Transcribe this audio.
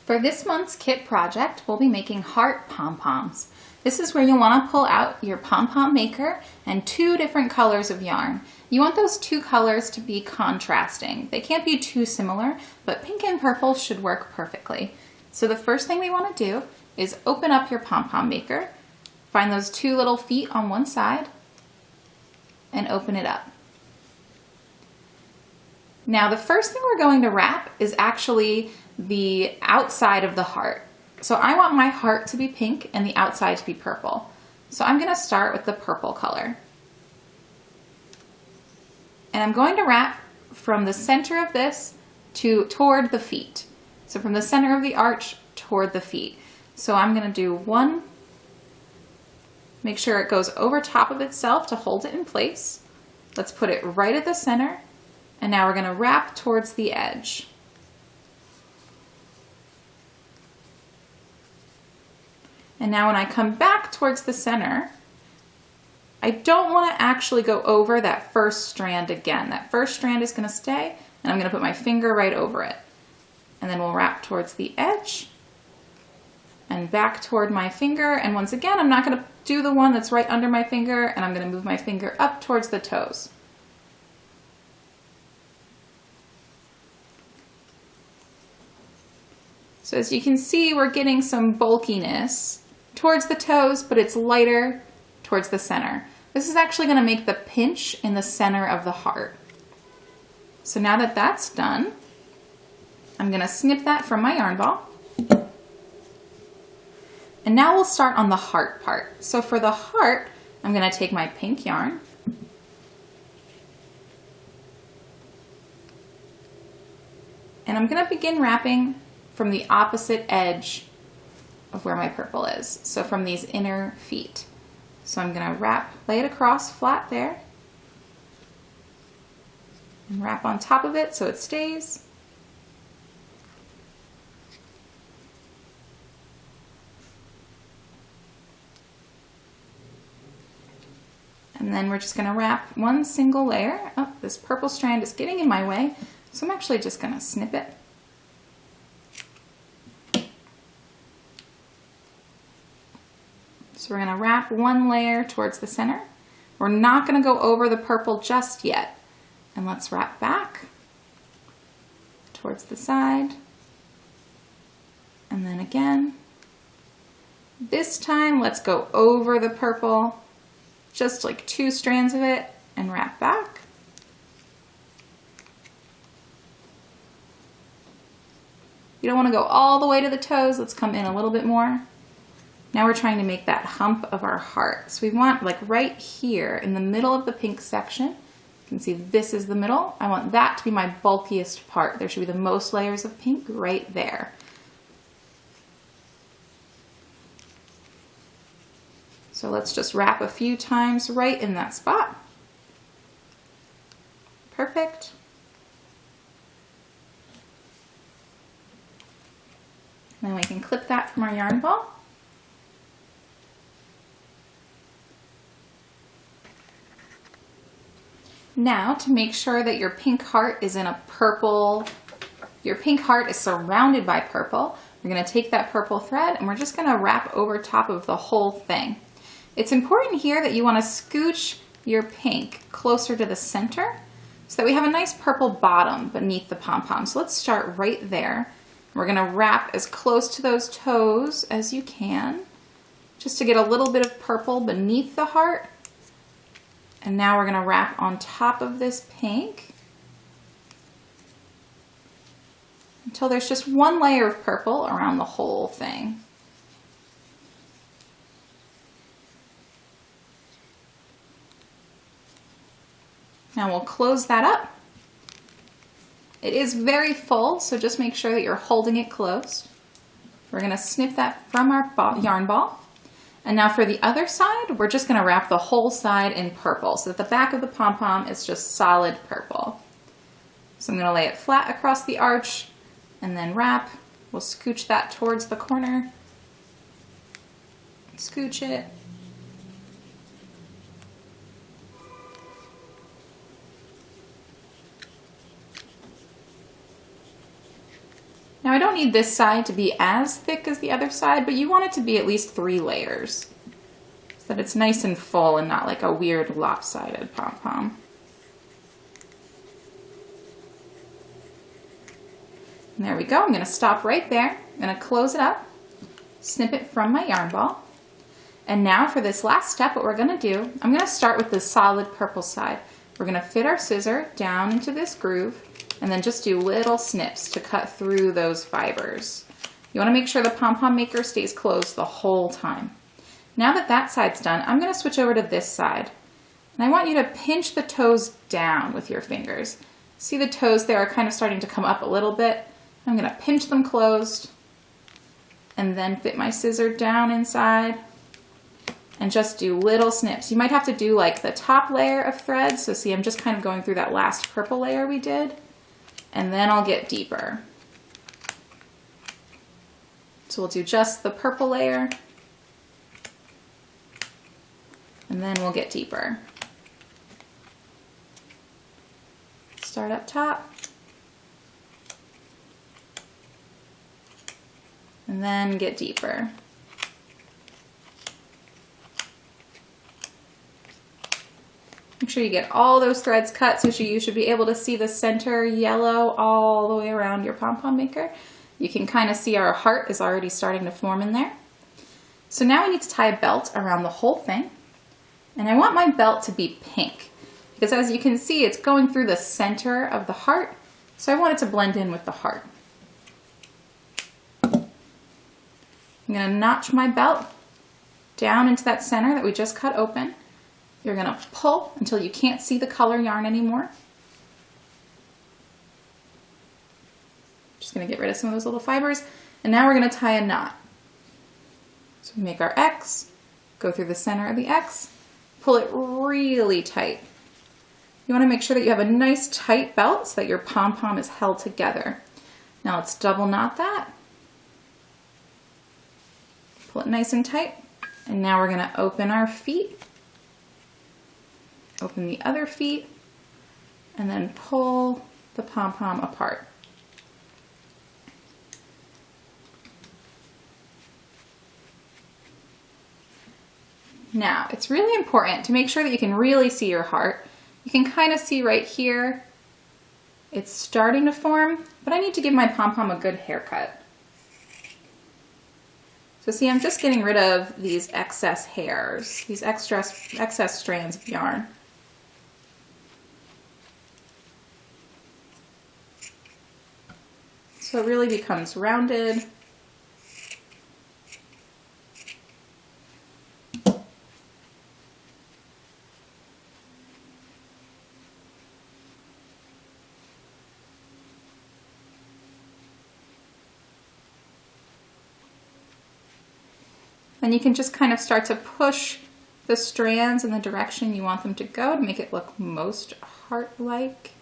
For this month's kit project, we'll be making heart pom-poms. This is where you'll want to pull out your pom-pom maker and 2 different colors of yarn. You want those 2 colors to be contrasting. They can't be too similar, but pink and purple should work perfectly. So the first thing we want to do is open up your pom-pom maker, find those 2 little feet on one side, and open it up. Now the first thing we're going to wrap is actually the outside of the heart. So I want my heart to be pink and the outside to be purple. So I'm going to start with the purple color. And I'm going to wrap from the center of this toward the feet. So from the center of the arch toward the feet. So I'm going to do 1, make sure it goes over top of itself to hold it in place. Let's put it right at the center. And now we're going to wrap towards the edge. And now when I come back towards the center, I don't want to actually go over that first strand again. That first strand is going to stay, and I'm going to put my finger right over it. And then we'll wrap towards the edge and back toward my finger. And once again, I'm not going to do the one that's right under my finger, and I'm going to move my finger up towards the toes. So as you can see, we're getting some bulkiness towards the toes, but it's lighter towards the center. This is actually going to make the pinch in the center of the heart. So now that that's done, I'm going to snip that from my yarn ball. And now we'll start on the heart part. So for the heart, I'm going to take my pink yarn and I'm going to begin wrapping from the opposite edge of where my purple is. So from these inner feet. So I'm going to lay it across flat there and wrap on top of it so it stays. And then we're just going to wrap 1 single layer. Oh, this purple strand is getting in my way, so I'm actually just going to snip it. So we're going to wrap 1 layer towards the center. We're not going to go over the purple just yet. And let's wrap back towards the side. And then again. This time, let's go over the purple, just like 2 strands of it, and wrap back. You don't want to go all the way to the toes. Let's come in a little bit more. Now we're trying to make that hump of our heart. So we want, like right here in the middle of the pink section, you can see this is the middle. I want that to be my bulkiest part. There should be the most layers of pink right there. So let's just wrap a few times right in that spot. Perfect. And then we can clip that from our yarn ball. Now, to make sure that your pink heart is in a purple, your pink heart is surrounded by purple, we're going to take that purple thread and we're just going to wrap over top of the whole thing. It's important here that you want to scooch your pink closer to the center so that we have a nice purple bottom beneath the pom-pom. So let's start right there. We're going to wrap as close to those toes as you can, just to get a little bit of purple beneath the heart. And now we're going to wrap on top of this pink until there's just 1 layer of purple around the whole thing. Now we'll close that up. It is very full, so just make sure that you're holding it closed. We're going to snip that from our yarn ball. And now for the other side, we're just going to wrap the whole side in purple so that the back of the pom-pom is just solid purple. So I'm going to lay it flat across the arch and then wrap. We'll scooch that towards the corner. Scooch it. Now I don't need this side to be as thick as the other side, but you want it to be at least 3 layers so that it's nice and full and not like a weird lopsided pom-pom. There we go. I'm going to stop right there. I'm going to close it up, snip it from my yarn ball. And now for this last step, what we're going to do, I'm going to start with the solid purple side. We're going to fit our scissor down into this groove and then just do little snips to cut through those fibers. You want to make sure the pom-pom maker stays closed the whole time. Now that that side's done, I'm going to switch over to this side. And I want you to pinch the toes down with your fingers. See the toes there are kind of starting to come up a little bit. I'm going to pinch them closed and then fit my scissor down inside and just do little snips. You might have to do like the top layer of thread. So see, I'm just kind of going through that last purple layer we did, and then I'll get deeper. So we'll do just the purple layer, and then we'll get deeper. Start up top, and then get deeper. Make sure you get all those threads cut so you should be able to see the center yellow all the way around your pom-pom maker. You can kind of see our heart is already starting to form in there. So now we need to tie a belt around the whole thing. And I want my belt to be pink because as you can see, it's going through the center of the heart. So I want it to blend in with the heart. I'm going to notch my belt down into that center that we just cut open. You're going to pull until you can't see the color yarn anymore. Just going to get rid of some of those little fibers. And now we're going to tie a knot. So we make our X, go through the center of the X, pull it really tight. You want to make sure that you have a nice tight belt so that your pom-pom is held together. Now let's double knot that. Pull it nice and tight. And now we're going to open our feet. Open the other feet, and then pull the pom-pom apart. Now, it's really important to make sure that you can really see your heart. You can kind of see right here, it's starting to form, but I need to give my pom-pom a good haircut. So see, I'm just getting rid of these excess hairs, these excess strands of yarn. So it really becomes rounded. And you can just kind of start to push the strands in the direction you want them to go to make it look most heart-like.